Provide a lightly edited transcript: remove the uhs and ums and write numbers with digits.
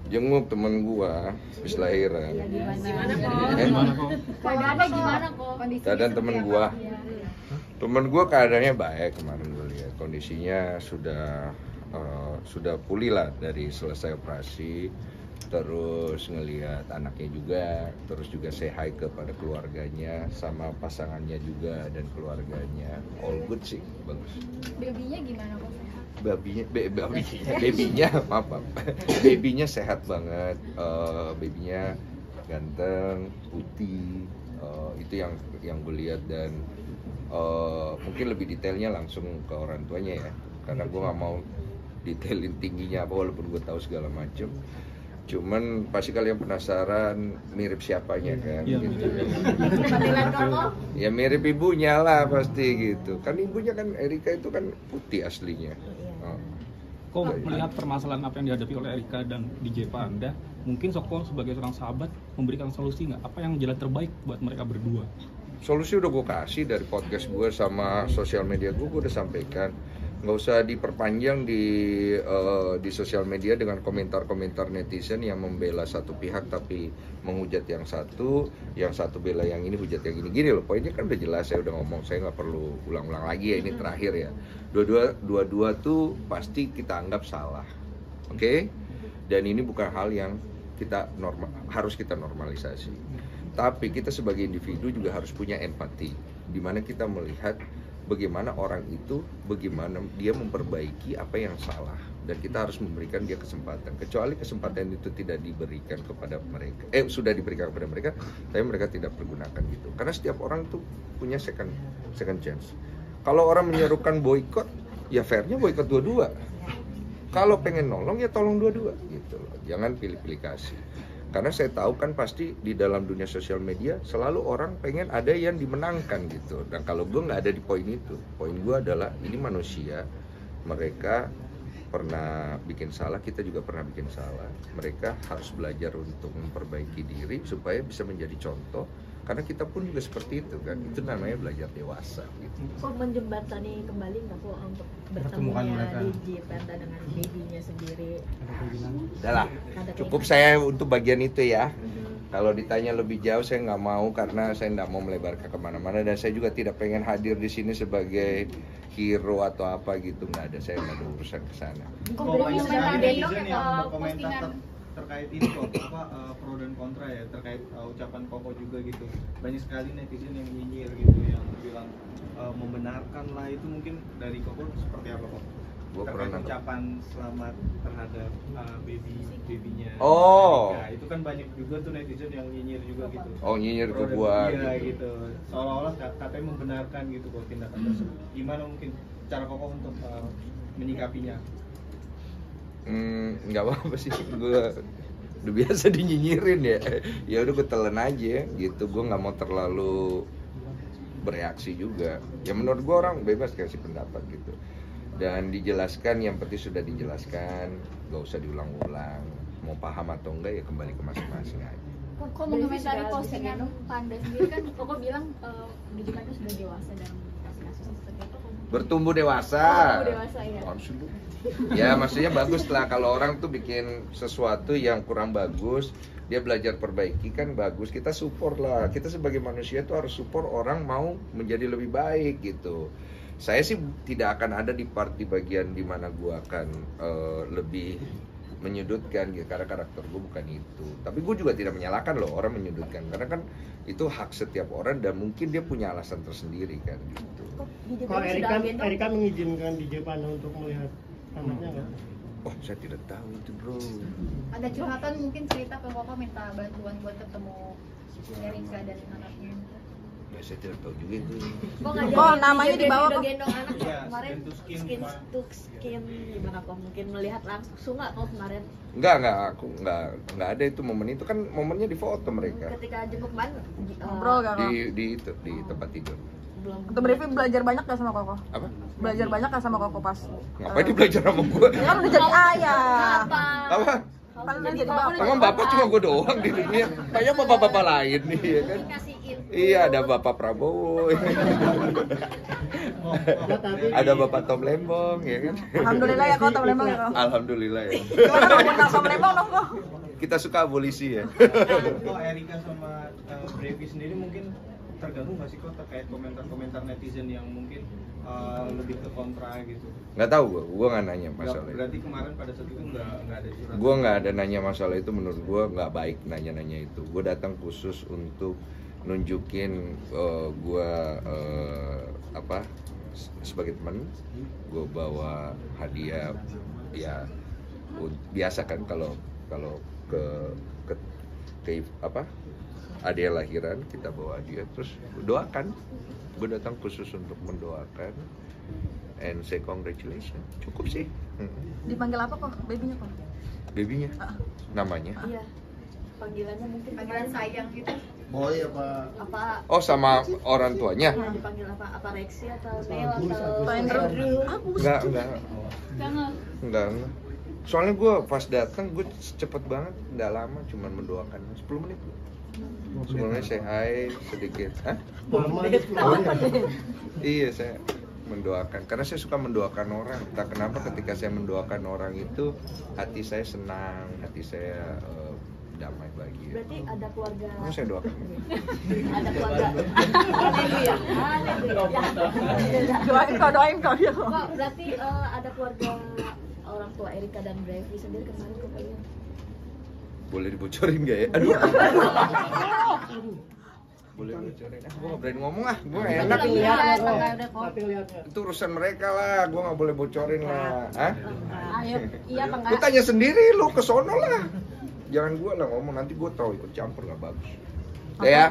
Jenguk temen gua habis lahiran. Gimana kok? Keadaannya gimana kok? Keadaan temen gua. Temen gua keadaannya baik kemarin gua lihat. Kondisinya sudah pulih lah dari selesai operasi. Terus ngelihat anaknya juga, terus juga say hi kepada keluarganya sama pasangannya juga dan keluarganya. All good sih, bagus. Babynya gimana kok? Babynya sehat banget, babynya ganteng, putih, itu yang gue lihat. Dan mungkin lebih detailnya langsung ke orang tuanya ya, karena gue nggak mau detailin tingginya apa walaupun gue tahu segala macam. Cuman pasti kalian penasaran mirip siapanya kan, gitu. Ya mirip ibunya lah pasti gitu. Kan ibunya kan Erika itu kan putih aslinya. Kok melihat permasalahan apa yang dihadapi oleh Erika dan DJ Panda, mungkin Soko sebagai seorang sahabat memberikan solusi nggak? Apa yang jalan terbaik buat mereka berdua? Solusi udah gue kasih dari podcast gue sama sosial media gue udah sampaikan. Nggak usah diperpanjang di sosial media dengan komentar-komentar netizen yang membela satu pihak tapi menghujat yang satu bela yang ini, hujat yang ini. Gini loh, poinnya kan udah jelas, saya udah ngomong, saya nggak perlu ulang-ulang lagi ya, ini terakhir ya. Dua-dua tuh pasti kita anggap salah, oke? Dan ini bukan hal yang harus kita normalisasi. Tapi kita sebagai individu juga harus punya empati, di mana kita melihat bagaimana orang itu, bagaimana dia memperbaiki apa yang salah, dan kita harus memberikan dia kesempatan. Kecuali kesempatan itu tidak diberikan kepada mereka, sudah diberikan kepada mereka, tapi mereka tidak pergunakan gitu. Karena setiap orang tuh punya second chance. Kalau orang menyerukan boykot, ya fairnya boykot dua-dua. Kalau pengen nolong ya tolong dua-dua gitu loh. Jangan pilih-pilih kasih. Karena saya tahu kan pasti di dalam dunia sosial media selalu orang pengen ada yang dimenangkan gitu. Dan kalau gue nggak ada di poin itu, poin gue adalah ini manusia, mereka pernah bikin salah, kita juga pernah bikin salah. Mereka harus belajar untuk memperbaiki diri supaya bisa menjadi contoh. Karena kita pun juga seperti itu kan, itu namanya belajar dewasa gitu. Kok menjembatani kembali nggak kok untuk bertemunya DJ Panda dengan babynya sendiri? Udahlah, cukup saya untuk bagian itu ya. Kalau ditanya lebih jauh saya nggak mau, karena saya nggak mau melebar ke kemana-mana, dan saya juga tidak pengen hadir di sini sebagai hero atau apa gitu, nggak ada, saya nggak ada urusan ke sana. Kok banyak netizen yang berkomentar terkait ini kok, pro dan kontra ya, terkait ucapan Koko juga gitu. Banyak sekali netizen yang nyinyir gitu, yang bilang membenarkan lah itu. Mungkin dari Koko seperti apa kok? Terkait ucapan selamat terhadap babynya. Oh. Itu kan banyak juga tuh netizen yang nyinyir juga gitu. Oh, nyinyir ke gua gitu. Seolah-olah katanya membenarkan gitu kok tindakan tersebut. Gimana mungkin cara Koko untuk menyikapinya? Nggak apa-apa sih, gue udah biasa dinyinyirin ya. Ya udah gue telan aja gitu, gue nggak mau terlalu bereaksi juga. Ya menurut gue orang bebas kasih pendapat gitu, dan dijelaskan, yang penting sudah dijelaskan, nggak usah diulang-ulang. Mau paham atau enggak ya kembali ke masing-masing aja. Kok mengomentari postingan Panda sendiri kan, Koko bilang DJ Panda sudah dewasa dalam kasus seperti itu. Bertumbuh dewasa. Ya. Ya maksudnya bagus lah kalau orang tuh bikin sesuatu yang kurang bagus, dia belajar perbaiki kan bagus, kita support lah. Kita sebagai manusia tuh harus support orang mau menjadi lebih baik gitu. Saya sih tidak akan ada di bagian dimana gua akan lebih menyudutkan gitu, karena karakter gue bukan itu. Tapi gue juga tidak menyalahkan loh orang menyudutkan, karena kan itu hak setiap orang dan mungkin dia punya alasan tersendiri kan gitu. Kalau Erika mengizinkan DJ Panda untuk melihat anaknya nggak? Oh, saya tidak tahu itu bro. Ada curhatan mungkin, cerita ke Koko minta bantuan buat ketemu Erika dan anaknya. Ya saya tidak tahu juga itu. Oh, namanya dibawa kok. Gendong anak Iya, Kemarin skin to skin gimana kok, mungkin melihat langsung nggak kok kemarin? Aku nggak ada itu momen itu, kan momennya di foto mereka. Ketika jemput ban ngobrol gak kok? Di tempat tidur. Untuk Brivi belajar banyak gak sama Koko? Apa? Belajar banyak gak sama Koko pas? Ngapain dia belajar sama gue? Kan udah jadi ayah. Apa? Kan udah jadi bapak. Emang bapak cuma gue doang di dunia? Kayaknya mau bapak-bapak lain nih ya kan? Iya, ada Bapak Prabowo. Ada Bapak Tom Lembong, ya kan? Alhamdulillah ya kok Tom Lembong ya kok. Alhamdulillah ya. Gimana mau undang Tom Lembong dong kok? Kita suka abolisi ya. Kok Erika sama Brevi sendiri mungkin terganggu nggak sih kok terkait komentar-komentar netizen yang mungkin lebih ke kontra gitu? Nggak tahu gua nggak nanya masalah itu. Berarti kemarin pada saat itu nggak ada curhat? Gua nggak ada nanya masalah itu, menurut gua nggak baik nanya-nanya itu. Gua datang khusus untuk nunjukin gua sebagai teman. Gua bawa hadiah ya biasa kan kalau ke adek lahiran kita bawa dia, terus doakan. Gue datang khusus untuk mendoakan and say congratulations. Cukup sih. Dipanggil apa kok babynya kok? Babynya namanya Iya. Panggilannya mungkin Panggilan sayang gitu. Boy apa? apa? oh sama orang tuanya. Ya, dipanggil apa? Apa Rexy atau Neo atau Andrew. Enggak. Soalnya gue pas datang gue cepet banget, nggak lama, cuman mendoakan 10 menit. Sebelumnya say hi sedikit. Hah? Iya, saya mendoakan karena saya suka mendoakan orang. Entah kenapa ketika saya mendoakan orang itu hati saya senang, hati saya damai, bahagia. berarti ada keluarga. Mau saya doakan. Ada keluarga. Doain kau dia kok. Kok berarti ada keluarga orang tua Erika dan Brevi sendiri kemarin ke kalian? Boleh dibocorin nggak ya? Aduh. Boleh dibocorin? Gue nggak berani ngomong gue nggak enak. Tapi lihatnya. Itu urusan mereka lah, gue nggak boleh bocorin lah. Hah? Ayo, iya apa Lu tanya sendiri, lu kesono lah. Jangan gue lah ngomong, nanti gue tahu ikut campur nggak bagus. Ya.